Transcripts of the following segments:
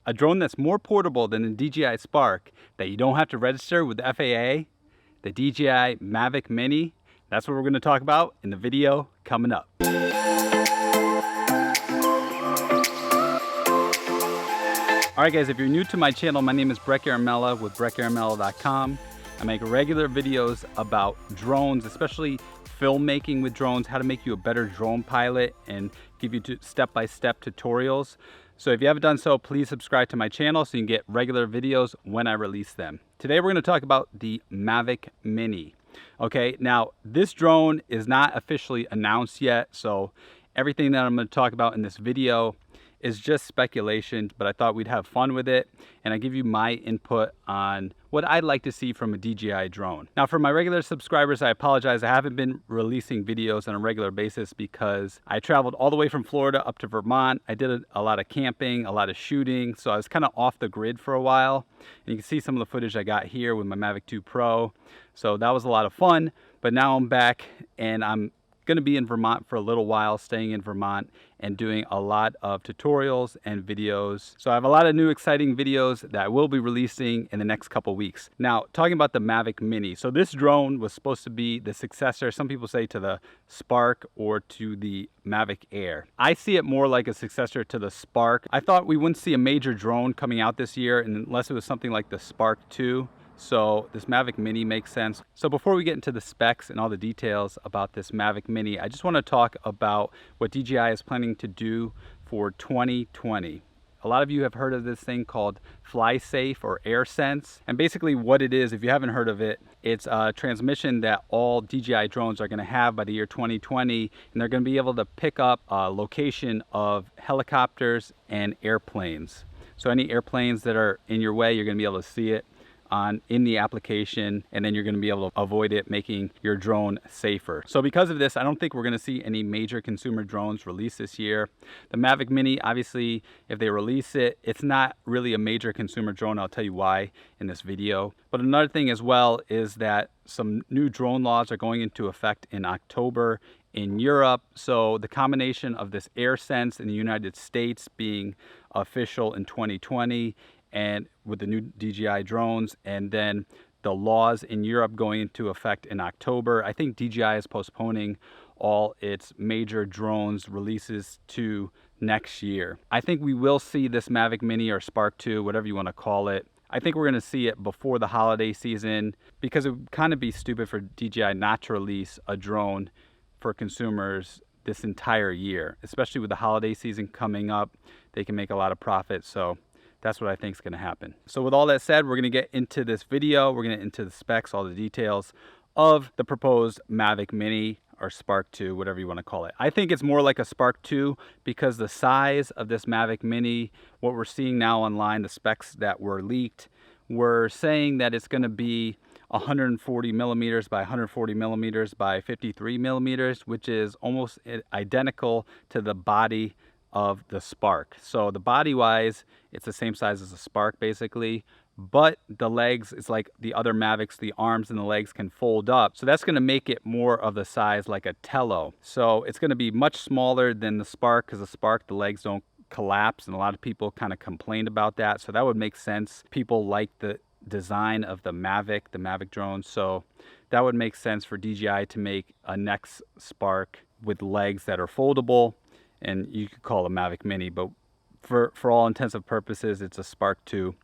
a drone that's more portable than the DJI Spark, that you don't have to register with the FAA, the DJI Mavic Mini. That's what we're going to talk about in the video coming up. Alright guys, if you're new to my channel, my name is Breck Aramella with BreckAramella.com. I make regular videos about drones, especially filmmaking with drones, how to make you a better drone pilot, and give you step-by-step tutorials. So if you haven't done so, please subscribe to my channel so you can get regular videos when I release them. Today we're going to talk about the Mavic Mini. Okay, now this drone is not officially announced yet, so everything that I'm going to talk about in this video is just speculation, but I thought we'd have fun with it, and I give you my input on what I'd like to see from a DJI drone. Now for my regular subscribers, I apologize, I haven't been releasing videos on a regular basis because I traveled all the way from Florida up to Vermont. I did a lot of camping, a lot of shooting, so I was kind of off the grid for a while. And you can see some of the footage I got here with my Mavic 2 Pro. So that was a lot of fun, but now I'm back and I'm going to be in Vermont for a little while, staying in Vermont and doing a lot of tutorials and videos. So I have a lot of new exciting videos that I will be releasing in the next couple weeks. Now, talking about the Mavic Mini. So this drone was supposed to be the successor, some people say, to the Spark or to the Mavic Air. I see it more like a successor to the Spark. I thought we wouldn't see a major drone coming out this year unless it was something like the Spark 2. So this Mavic Mini makes sense. So before we get into the specs and all the details about this Mavic Mini, I just want to talk about what DJI is planning to do for 2020. A lot of you have heard of this thing called FlySafe or AirSense. And basically what it is, if you haven't heard of it, it's a transmission that all DJI drones are going to have by the year 2020. And they're going to be able to pick up a location of helicopters and airplanes. So any airplanes that are in your way, you're going to be able to see it in the application, and then you're going to be able to avoid it, making your drone safer. So because of this, I don't think we're going to see any major consumer drones released this year. The Mavic Mini, obviously, if they release it, it's not really a major consumer drone. I'll tell you why in this video. But another thing as well is that some new drone laws are going into effect in October in Europe. So the combination of this AirSense in the United States being official in 2020 and with the new DJI drones, and then the laws in Europe going into effect in October. I think DJI is postponing all its major drones releases to next year. I think we will see this Mavic Mini or Spark 2, whatever you want to call it. I think we're going to see it before the holiday season, because it would kind of be stupid for DJI not to release a drone for consumers this entire year, especially with the holiday season coming up. They can make a lot of profit, so that's what I think is going to happen. So with all that said, we're going to get into this video. We're going to get into the specs, all the details of the proposed Mavic Mini or Spark 2, whatever you want to call it. I think it's more like a Spark 2 because the size of this Mavic Mini, what we're seeing now online, the specs that were leaked, we're saying that it's going to be 140 millimeters by 140 millimeters by 53 millimeters, which is almost identical to the body of the Spark. So the body wise, it's the same size as a Spark basically, but the legs, it's like the other Mavics, the arms and the legs can fold up. So that's going to make it more of the size like a Tello. So it's going to be much smaller than the Spark, because the Spark, the legs don't collapse, and a lot of people kind of complained about that. So that would make sense. People like the design of the Mavic drone. So that would make sense for DJI to make a next Spark with legs that are foldable. And you could call it a Mavic Mini, but for all intents and purposes, it's a Spark 2.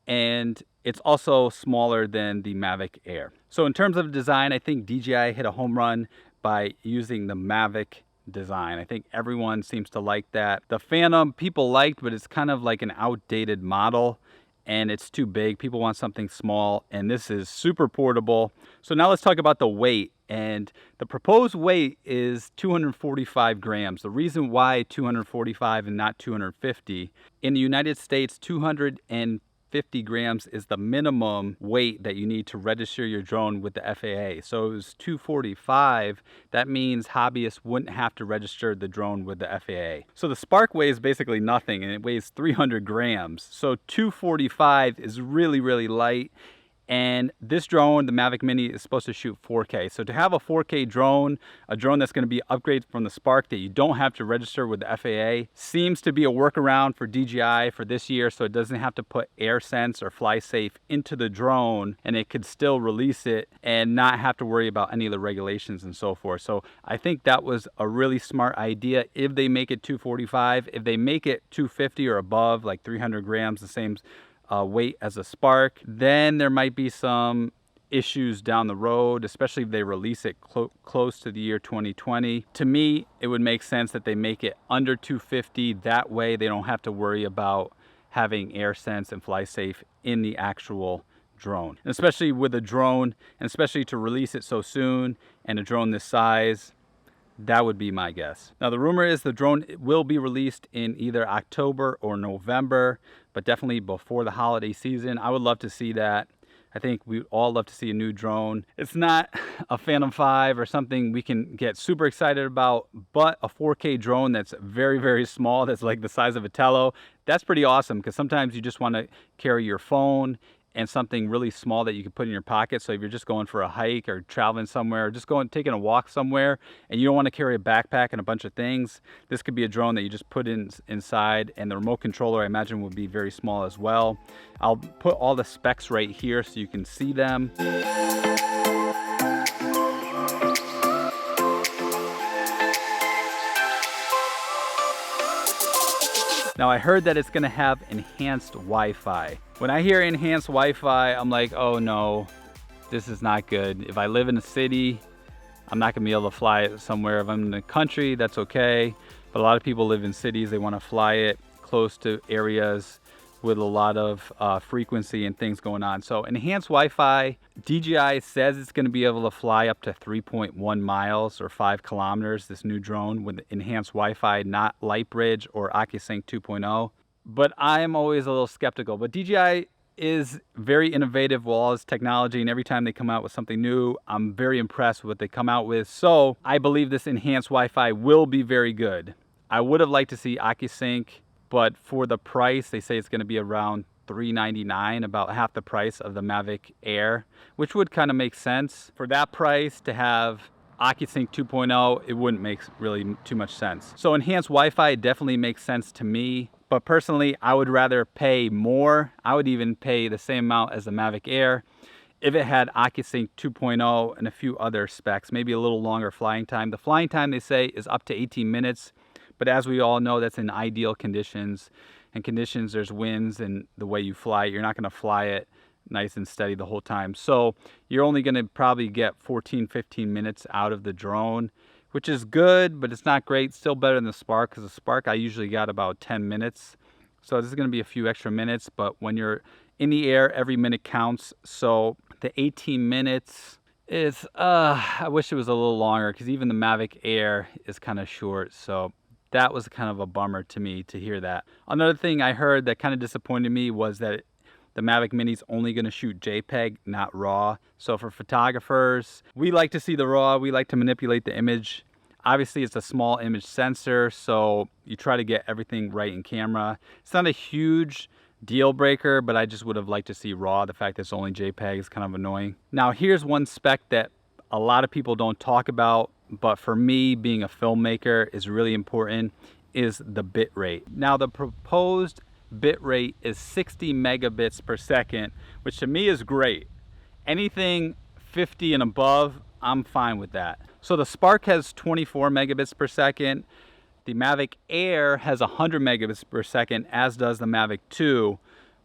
And it's also smaller than the Mavic Air. So in terms of design, I think DJI hit a home run by using the Mavic design. I think everyone seems to like that. The Phantom people liked, but it's kind of like an outdated model, and it's too big. People want something small, and this is super portable. So now let's talk about the weight. And the proposed weight is 245 grams. The reason why 245 and not 250, in the United States, 250 grams is the minimum weight that you need to register your drone with the FAA. So it was 245. That means hobbyists wouldn't have to register the drone with the FAA. So the Spark weighs basically nothing, and it weighs 300 grams. So 245 is really, really light. And this drone, the Mavic Mini, is supposed to shoot 4K. So to have a 4K drone, a drone that's going to be upgraded from the Spark that you don't have to register with the FAA, seems to be a workaround for DJI for this year, so it doesn't have to put AirSense or FlySafe into the drone, and it could still release it and not have to worry about any of the regulations and so forth. So I think that was a really smart idea if they make it 245. If they make it 250 or above, like 300 grams, the same weight as a Spark, then there might be some issues down the road, especially if they release it close to the year 2020. To me, it would make sense that they make it under 250. That way they don't have to worry about having AirSense and FlySafe in the actual drone. And especially with a drone, and especially to release it so soon, and a drone this size, that would be my guess. Now the rumor is the drone will be released in either October or November, but definitely before the holiday season. I would love to see that. I think we'd all love to see a new drone. It's not a Phantom 5 or something we can get super excited about, but a 4K drone that's very, very small, that's like the size of a Tello, that's pretty awesome, because sometimes you just want to carry your phone and something really small that you can put in your pocket. So if you're just going for a hike or traveling somewhere, or just taking a walk somewhere, and you don't want to carry a backpack and a bunch of things, this could be a drone that you just put inside, and the remote controller, I imagine, would be very small as well. I'll put all the specs right here so you can see them. Now I heard that it's gonna have enhanced Wi-Fi. When I hear enhanced Wi-Fi, I'm like, oh no, this is not good. If I live in a city, I'm not gonna be able to fly it somewhere. If I'm in the country, that's okay. But a lot of people live in cities, they wanna fly it close to areas with a lot of frequency and things going on. So enhanced Wi-Fi, DJI says it's going to be able to fly up to 3.1 miles or 5 kilometers, this new drone with enhanced Wi-Fi, not Lightbridge or OcuSync 2.0. But I'm always a little skeptical. But DJI is very innovative with all this technology, and every time they come out with something new, I'm very impressed with what they come out with. So I believe this enhanced Wi-Fi will be very good. I would have liked to see OcuSync, but for the price, they say it's going to be around $399, about half the price of the Mavic Air, which would kind of make sense. For that price, to have OcuSync 2.0, it wouldn't make really too much sense. So enhanced Wi-Fi definitely makes sense to me, but personally, I would rather pay more. I would even pay the same amount as the Mavic Air if it had OcuSync 2.0 and a few other specs, maybe a little longer flying time. The flying time, they say, is up to 18 minutes. But as we all know, that's in ideal conditions. And conditions, there's winds and the way you fly it. You're not going to fly it nice and steady the whole time. So you're only going to probably get 14, 15 minutes out of the drone, which is good, but it's not great. Still better than the Spark, because the Spark I usually got about 10 minutes. So this is going to be a few extra minutes, but when you're in the air, every minute counts. So the 18 minutes is, I wish it was a little longer, because even the Mavic Air is kind of short. So that was kind of a bummer to me to hear that. Another thing I heard that kind of disappointed me was that the Mavic Mini is only going to shoot JPEG, not RAW. So for photographers, we like to see the RAW. We like to manipulate the image. Obviously, it's a small image sensor, so you try to get everything right in camera. It's not a huge deal breaker, but I just would have liked to see RAW. The fact that it's only JPEG is kind of annoying. Now, here's one spec that a lot of people don't talk about, but for me, being a filmmaker, is really important, is the bit rate. Now, the proposed bit rate is 60 megabits per second, which to me is great. Anything 50 and above, I'm fine with that. So the Spark has 24 megabits per second. The Mavic Air has 100 megabits per second, as does the Mavic 2.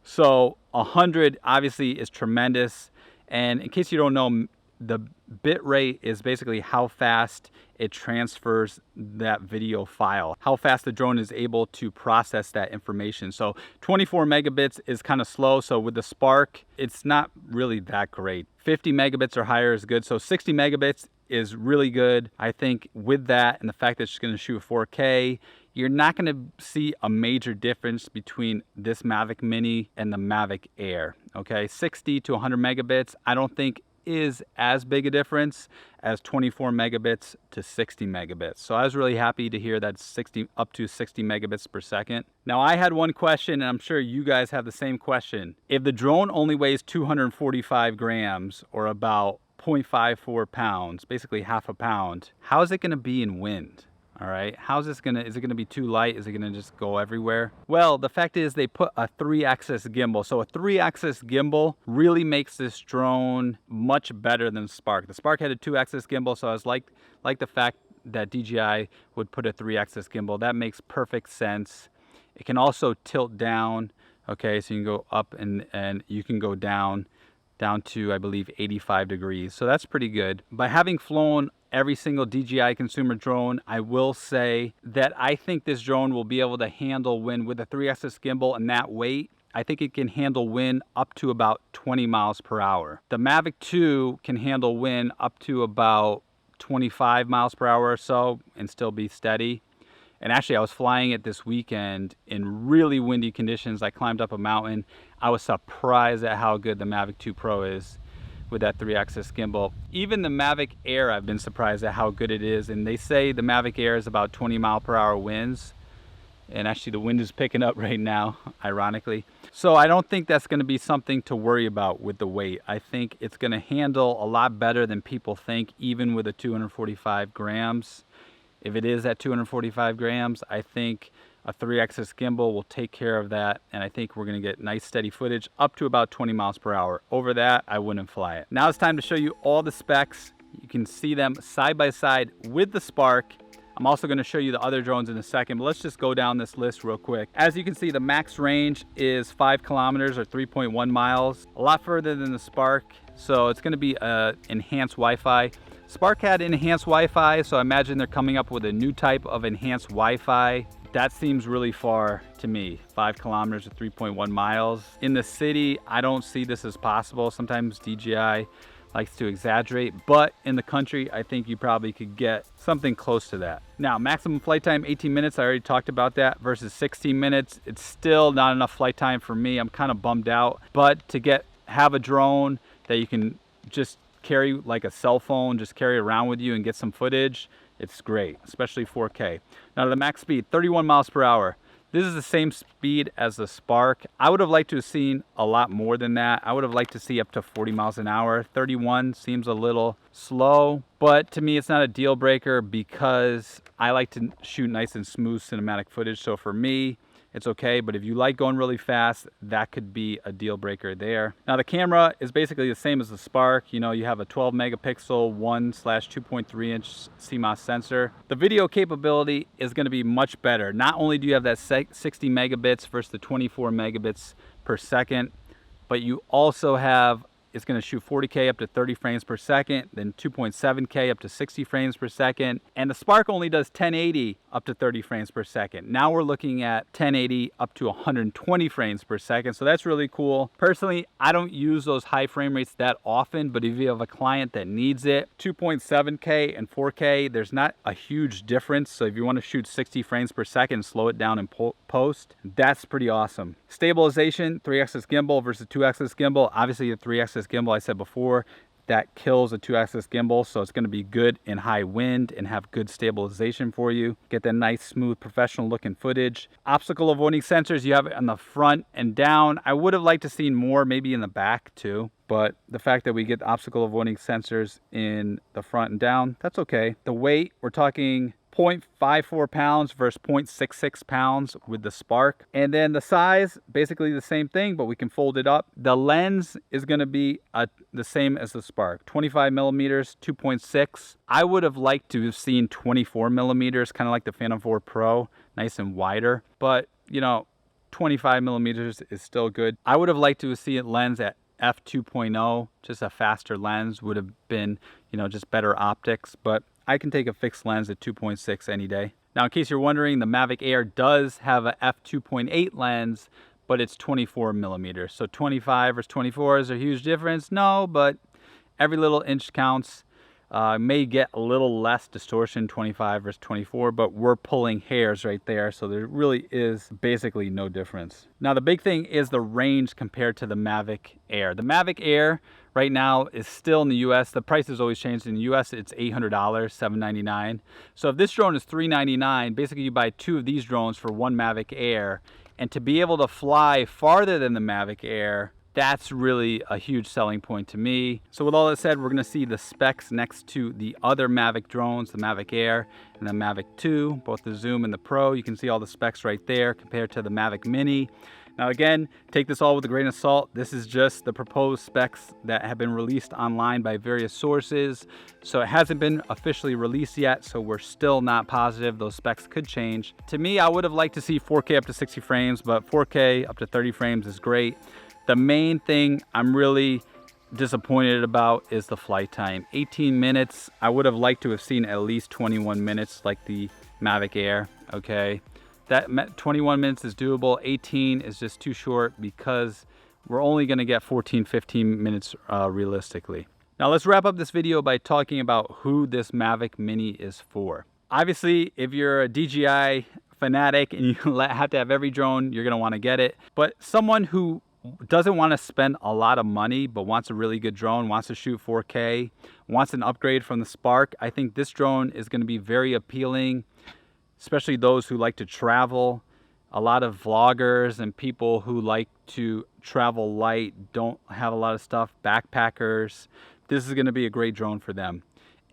So 100 obviously is tremendous. And in case you don't know, the bit rate is basically how fast it transfers that video file, how fast the drone is able to process that information. So 24 megabits is kind of slow. So with the Spark, it's not really that great. 50 megabits or higher is good. So 60 megabits is really good. I think with that and the fact that it's going to shoot 4K, you're not going to see a major difference between this Mavic Mini and the Mavic Air. Okay, 60 to 100 megabits, I don't think is as big a difference as 24 megabits to 60 megabits. So I was really happy to hear that up to 60 megabits per second. Now I had one question, and I'm sure you guys have the same question. If the drone only weighs 245 grams, or about 0.54 pounds, basically half a pound, how is it going to be in wind? All right, is it going to be too light? Is it going to just go everywhere? Well, the fact is they put a 3-axis gimbal. So a 3-axis gimbal really makes this drone much better than Spark. The Spark had a 2-axis gimbal, so I was like the fact that DJI would put a 3-axis gimbal. That makes perfect sense. It can also tilt down. Okay, so you can go up and you can go down to, I believe, 85 degrees. So that's pretty good. By having flown every single DJI consumer drone, I will say that I think this drone will be able to handle wind with a 3-axis gimbal and that weight. I think it can handle wind up to about 20 miles per hour. The Mavic 2 can handle wind up to about 25 miles per hour or so and still be steady. And actually, I was flying it this weekend in really windy conditions. I climbed up a mountain. I was surprised at how good the Mavic 2 Pro is with that 3-axis gimbal. Even the Mavic Air, I've been surprised at how good it is. And they say the Mavic Air is about 20 mile per hour winds. And actually the wind is picking up right now, ironically. So I don't think that's gonna be something to worry about with the weight. I think it's gonna handle a lot better than people think, even with a 245 grams. If it is at 245 grams, I think a 3-axis gimbal will take care of that, and I think we're gonna get nice steady footage up to about 20 miles per hour. Over that, I wouldn't fly it. Now it's time to show you all the specs. You can see them side by side with the Spark. I'm also gonna show you the other drones in a second, but let's just go down this list real quick. As you can see, the max range is 5 kilometers or 3.1 miles, a lot further than the Spark, so it's gonna be enhanced Wi-Fi. Spark had enhanced Wi-Fi, so I imagine they're coming up with a new type of enhanced Wi-Fi. That seems really far to me, 5 kilometers or 3.1 miles. In the city, I don't see this as possible. Sometimes DJI likes to exaggerate, but in the country, I think you probably could get something close to that. Now, maximum flight time, 18 minutes. I already talked about that versus 16 minutes. It's still not enough flight time for me. I'm kind of bummed out, but to have a drone that you can just carry like a cell phone, just carry it around with you and get some footage, it's great, especially 4K. Now the max speed, 31 miles per hour. This is the same speed as the Spark. I would have liked to have seen a lot more than that. I would have liked to see up to 40 miles an hour. 31 seems a little slow, but to me it's not a deal breaker because I like to shoot nice and smooth cinematic footage. So for me, it's okay, but if you like going really fast, that could be a deal breaker there. Now the camera is basically the same as the Spark. You know, you have a 12 megapixel 1/2.3 inch CMOS sensor. The video capability is gonna be much better. Not only do you have that 60 megabits versus the 24 megabits per second, but you also have, it's going to shoot 40K up to 30 frames per second, then 2.7K up to 60 frames per second. And the Spark only does 1080 up to 30 frames per second. Now we're looking at 1080 up to 120 frames per second. So that's really cool. Personally, I don't use those high frame rates that often, but if you have a client that needs it, 2.7K and 4K, there's not a huge difference. So if you want to shoot 60 frames per second, slow it down in post, that's pretty awesome. Stabilization, 3-axis gimbal versus 2-axis gimbal. Obviously the 3-axis gimbal, I said before, that kills a 2-axis gimbal, so it's going to be good in high wind and have good stabilization for you. Get that nice, smooth, professional looking footage. Obstacle avoiding sensors, you have it on the front and down. I would have liked to see more maybe in the back too, but the fact that we get obstacle avoiding sensors in the front and down, that's okay. The weight, we're talking 0.54 pounds versus 0.66 pounds with the Spark. And then the size, basically the same thing, but we can fold it up. The lens is going to be the same as the Spark, 25 millimeters, 2.6. I would have liked to have seen 24 millimeters, kind of like the Phantom 4 Pro, nice and wider. But, you know, 25 millimeters is still good. I would have liked to have seen it lens at f2.0, just a faster lens would have been, you know, just better optics. But I can take a fixed lens at 2.6 any day. Now, in case you're wondering, the Mavic Air does have a f2.8 lens, but it's 24 millimeters. So 25 versus 24 is a huge difference? No, but every little inch counts. May get a little less distortion, 25 versus 24, but we're pulling hairs right there, so there really is basically no difference. Now the big thing is the range compared to the Mavic Air. The Mavic Air right now is still in the US. The price has always changed. In the US, it's $800, $799. So if this drone is $399, basically you buy 2 of these drones for 1 Mavic Air. And to be able to fly farther than the Mavic Air, that's really a huge selling point to me. So with all that said, we're gonna see the specs next to the other Mavic drones, the Mavic Air and the Mavic 2, both the Zoom and the Pro. You can see all the specs right there compared to the Mavic Mini. Now again, take this all with a grain of salt. This is just the proposed specs that have been released online by various sources. So it hasn't been officially released yet, so we're still not positive. Those specs could change. To me, I would have liked to see 4K up to 60 frames, but 4K up to 30 frames is great. The main thing I'm really disappointed about is the flight time. 18 minutes. I would have liked to have seen at least 21 minutes like the Mavic Air, okay? That 21 minutes is doable. 18 is just too short because we're only gonna get 14, 15 minutes realistically. Now let's wrap up this video by talking about who this Mavic Mini is for. Obviously, if you're a DJI fanatic and you have to have every drone, you're gonna wanna get it. But someone who doesn't want to spend a lot of money but wants a really good drone, wants to shoot 4K, wants an upgrade from the Spark, I think this drone is going to be very appealing, especially those who like to travel. A lot of vloggers and people who like to travel light, don't have a lot of stuff, backpackers. This is going to be a great drone for them.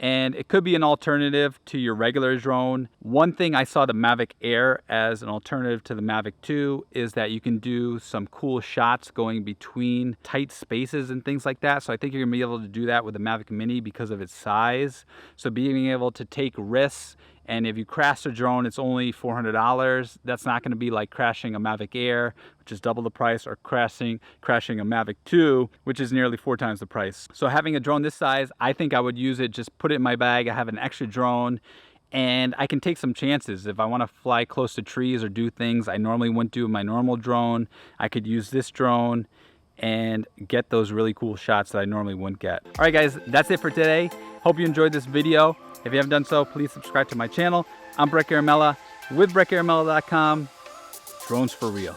And it could be an alternative to your regular drone. One thing I saw the Mavic Air as an alternative to the Mavic 2 is that you can do some cool shots going between tight spaces and things like that. So I think you're gonna be able to do that with the Mavic Mini because of its size. So being able to take risks, and if you crash a drone, it's only $400. That's not gonna be like crashing a Mavic Air, which is double the price, or crashing a Mavic 2, which is nearly 4 times the price. So having a drone this size, I think I would use it, just put it in my bag. I have an extra drone and I can take some chances. If I wanna fly close to trees or do things I normally wouldn't do with my normal drone, I could use this drone and get those really cool shots that I normally wouldn't get. All right guys, that's it for today. Hope you enjoyed this video. If you haven't done so, please subscribe to my channel. I'm Breck Aramella with BreckAramella.com. Drones for real.